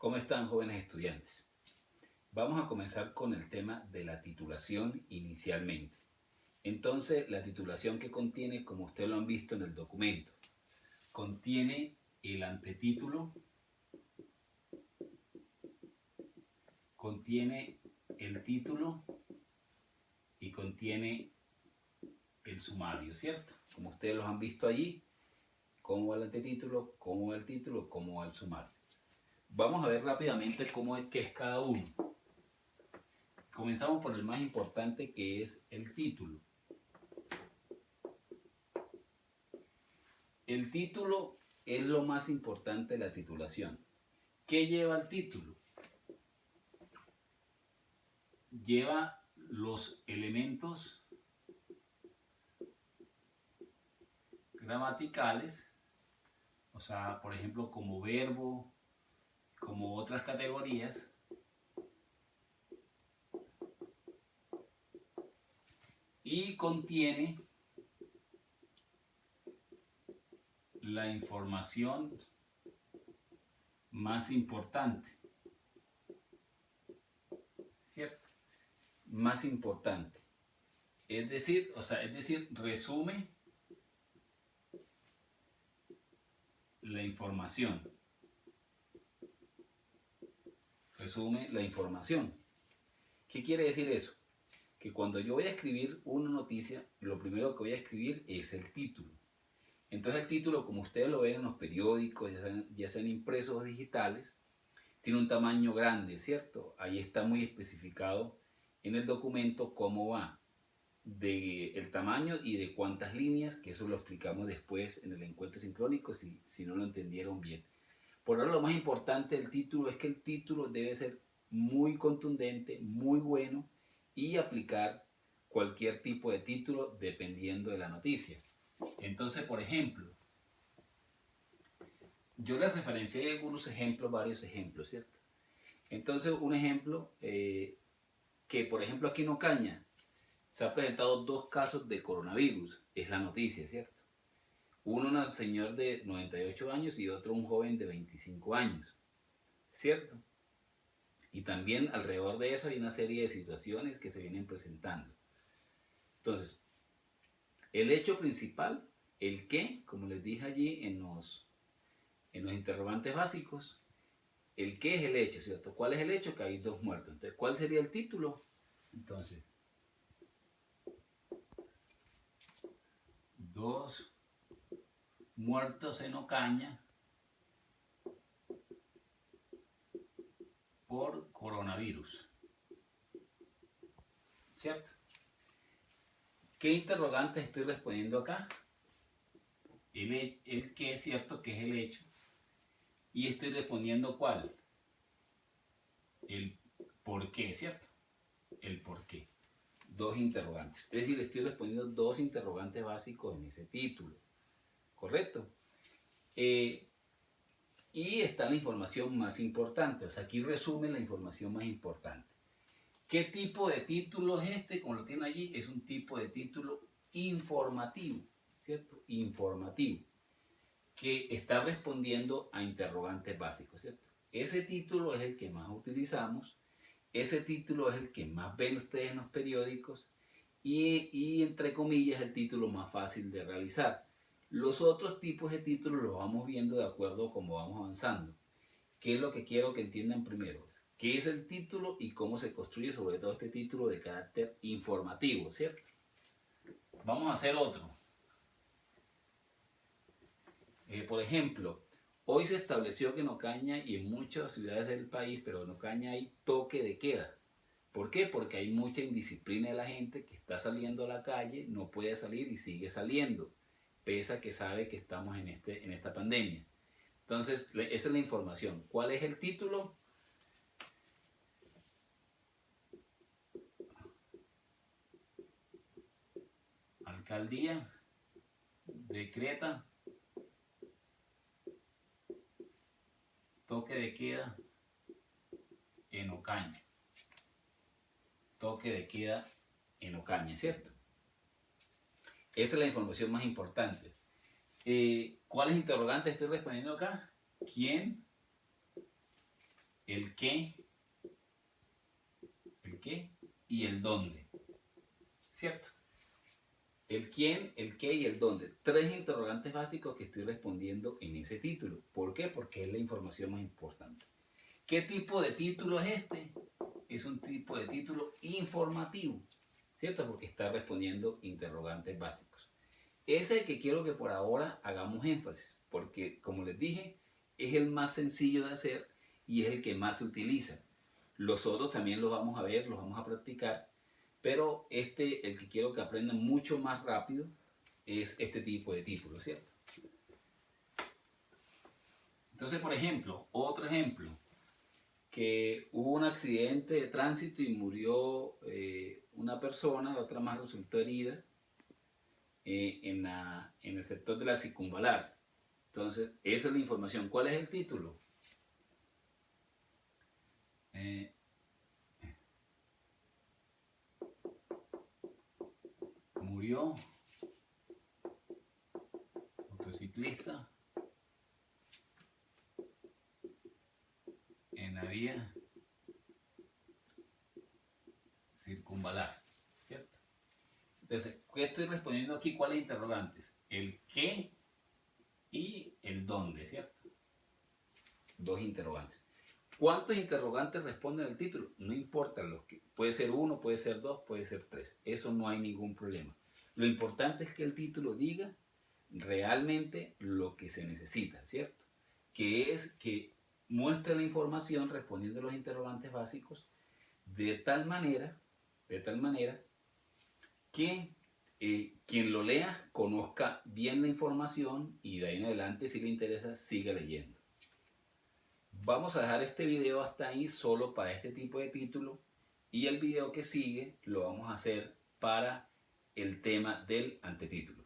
¿Cómo están, jóvenes estudiantes? Vamos a comenzar con el tema de la titulación inicialmente. Entonces, la titulación que contiene, como ustedes lo han visto en el documento, contiene el antetítulo, contiene el título y contiene el sumario, ¿cierto? Como ustedes los han visto allí, cómo va el antetítulo, cómo va el título, cómo va el sumario. Vamos a ver rápidamente qué es cada uno. Comenzamos por el más importante, que es el título. El título es lo más importante de la titulación. ¿Qué lleva el título? Lleva los elementos gramaticales, o sea, por ejemplo, como verbo, como otras categorías, y contiene la información más importante, ¿cierto? Más importante. Es decir, resume la información. Resume la información. ¿Qué quiere decir eso? Que cuando yo voy a escribir una noticia, lo primero que voy a escribir es el título. Entonces el título, como ustedes lo ven en los periódicos, ya sean impresos o digitales, tiene un tamaño grande, ¿cierto? Ahí está muy especificado en el documento cómo va, de el tamaño y de cuántas líneas, que eso lo explicamos después en el encuentro sincrónico si no lo entendieron bien. Por ahora lo más importante del título es que el título debe ser muy contundente, muy bueno, y aplicar cualquier tipo de título dependiendo de la noticia. Entonces, por ejemplo, yo les referencié algunos ejemplos, varios ejemplos, ¿cierto? Entonces, un ejemplo, que por ejemplo aquí en Ocaña se han presentado 2 casos de coronavirus, es la noticia, ¿cierto? Uno un señor de 98 años y otro un joven de 25 años, ¿cierto? Y también alrededor de eso hay una serie de situaciones que se vienen presentando. Entonces, el hecho principal, el qué, como les dije allí en los interrogantes básicos, el qué es el hecho, ¿cierto? ¿Cuál es el hecho? Que hay 2 muertos. Entonces, ¿cuál sería el título? Entonces, 2 muertos en Ocaña por coronavirus, ¿cierto? ¿Qué interrogante estoy respondiendo acá? El qué es cierto que es el hecho. Y estoy respondiendo ¿cuál? El por qué, ¿cierto? El por qué. 2 interrogantes. Es decir, estoy respondiendo 2 interrogantes básicos en ese título. ¿Correcto? Y está la información más importante. O sea, aquí resume la información más importante. ¿Qué tipo de título es este? Como lo tiene allí, es un tipo de título informativo, ¿cierto? Informativo, que está respondiendo a interrogantes básicos, ¿cierto? Ese título es el que más utilizamos, ese título es el que más ven ustedes en los periódicos y entre comillas el título más fácil de realizar. Los otros tipos de títulos los vamos viendo de acuerdo a cómo vamos avanzando. ¿Qué es lo que quiero que entiendan primero? ¿Qué es el título y cómo se construye sobre todo este título de carácter informativo, ¿cierto? Vamos a hacer otro. Por ejemplo, hoy se estableció que en Ocaña y en muchas ciudades del país, pero en Ocaña hay toque de queda. ¿Por qué? Porque hay mucha indisciplina de la gente que está saliendo a la calle, no puede salir y sigue saliendo, pese a que sabe que estamos en esta pandemia. Entonces, esa es la información. ¿Cuál es el título? Alcaldía decreta toque de queda en Ocaña. Toque de queda en Ocaña, ¿cierto? Esa es la información más importante. ¿Cuáles interrogantes estoy respondiendo acá? ¿Quién el qué y el dónde, ¿cierto? El quién, el qué y el dónde. 3 interrogantes básicos que estoy respondiendo en ese título. ¿Por qué? Porque es la información más importante. ¿Qué tipo de título es este? Es un tipo de título informativo, ¿cierto? Porque está respondiendo interrogantes básicos. Ese es el que quiero que por ahora hagamos énfasis, porque como les dije, es el más sencillo de hacer y es el que más se utiliza. Los otros también los vamos a ver, los vamos a practicar, pero el que quiero que aprendan mucho más rápido, es este tipo de título, ¿cierto? Entonces, por ejemplo, otro ejemplo, que hubo un accidente de tránsito y murió una persona, otra más resultó herida en el sector de la circunvalar. Entonces, esa es la información. ¿Cuál es el título? Murió motociclista en la vía circunvalar, ¿cierto? Entonces, ¿qué estoy respondiendo aquí? ¿Cuáles interrogantes? El qué y el dónde, ¿cierto? 2 interrogantes. ¿Cuántos interrogantes responden al título? No importa, puede ser 1, puede ser 2, puede ser 3. Eso no hay ningún problema. Lo importante es que el título diga realmente lo que se necesita, ¿cierto? Que es que muestre la información respondiendo a los interrogantes básicos de tal manera que quien lo lea conozca bien la información y de ahí en adelante, si le interesa, siga leyendo. Vamos a dejar este video hasta ahí solo para este tipo de título y el video que sigue lo vamos a hacer para el tema del antetítulo.